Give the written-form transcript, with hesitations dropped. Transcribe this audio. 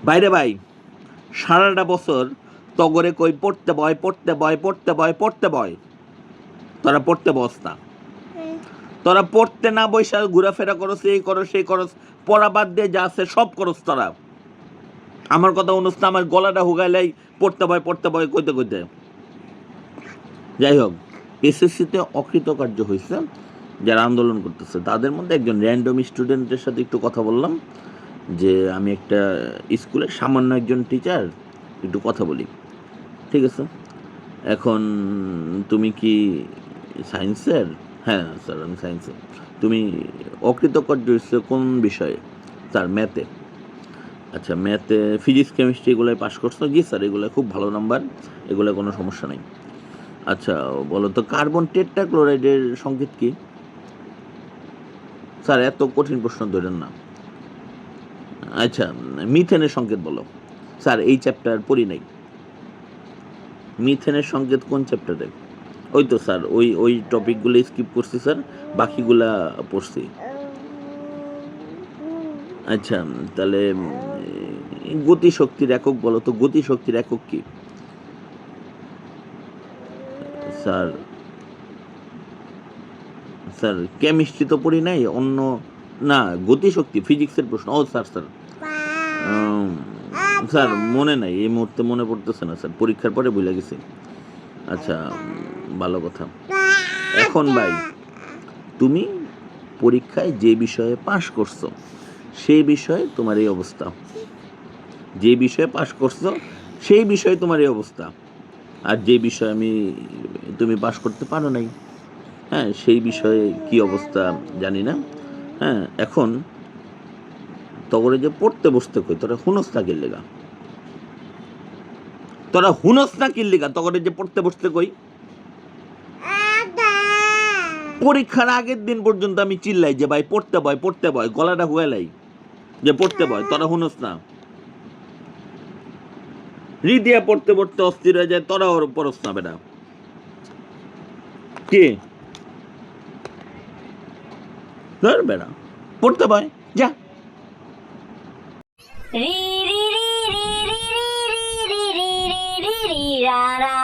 বাইরে ভাই সারাটা বছর তগরে কই পড়তে বয় পড়তে বয় পড়তে বয় পড়তে বয়, তোরা পড়তে বস না, তোরা পড়তে না বৈশা ঘোরাফেরা করস, এই করস সেই করস, পড়া বাদ দিয়ে যা আছে সব করস তোরা। আমার কথা অনুস না, আমার গলাটা হুগাইলাই পড়তে বয় কইতে কইতে। যাই হোক, এসএসসিতে অকৃতকার্য হয়েছে যারা আন্দোলন করতেছে, তাদের মধ্যে একজন র্যান্ডম স্টুডেন্টের সাথে একটু কথা বললাম যে আমি একটা স্কুলে সামান্য একজন টিচার, একটু কথা বলি। ঠিক আছে, এখন তুমি কি সায়েন্সের? হ্যাঁ স্যার আমি সায়েন্সের। তুমি অকৃতকার্য হচ্ছে কোন বিষয়ে? স্যার ম্যাথে। আচ্ছা ম্যাথে ফিজিক্স কেমিস্ট্রি এগুলোয় পাশ করছো? জি স্যার এগুলো খুব ভালো নাম্বার, এগুলো কোনো সমস্যা নেই। আচ্ছা বলো তো কার্বন টেট্রাক্লোরাইডের সংকেত কি? স্যার এত কঠিন প্রশ্ন ধরেন না। আচ্ছা মিথেনের সংকেত বলো। স্যার এই চ্যাপ্টার পড়ি নাই। মিথেনের সংকেত কোন চ্যাপ্টারে? ওই তো স্যার ওই ওই টপিকগুলো স্কিপ করছি স্যার, বাকিগুলা পড়ছি। আচ্ছা তাহলে গতিশক্তির একক বলো তো, গতিশক্তির একক কি? স্যার স্যার কেমিস্ট্রি তো পড়ি নাই, অন্য না গতিশক্তি ফিজিক্সের প্রশ্ন। ও স্যার স্যার স্যার মনে নাই, এই মুহূর্তে মনে পড়তেছে না স্যার, পরীক্ষার পরে ভুলে গেছি। আচ্ছা ভালো কথা। এখন ভাই তুমি পরীক্ষায় যে বিষয়ে পাশ করছো সেই বিষয়ে তোমার এই অবস্থা, যে বিষয়ে পাশ করছো সেই বিষয়ে তোমার এই অবস্থা, আর যে বিষয়ে তুমি পাশ করতে পারো নাই, হ্যাঁ সেই বিষয়ে কি অবস্থা জানি না। হ্যাঁ এখন তগরে যে পড়তে বসতে কই, তোরা হুনস না কিল লেগা, তোরা হুনস না কিল লেগা, তগরে যে পড়তে বসতে কই। পরীক্ষার আগের দিন পর্যন্ত আমি চিল্লাই যে ভাই পড়তে বয়, গলাটা হুয়ালাই যে পড়তে বয়, তোরা হুনস না। রিদিয়া পড়তে পড়তে অস্থির হয়ে যায়, তোরা ওর পড়স না বেটা। কে ধর বেটা পড়তে বয় যা। রি রি রি রি রি রি রি রি রি রি রি রা রা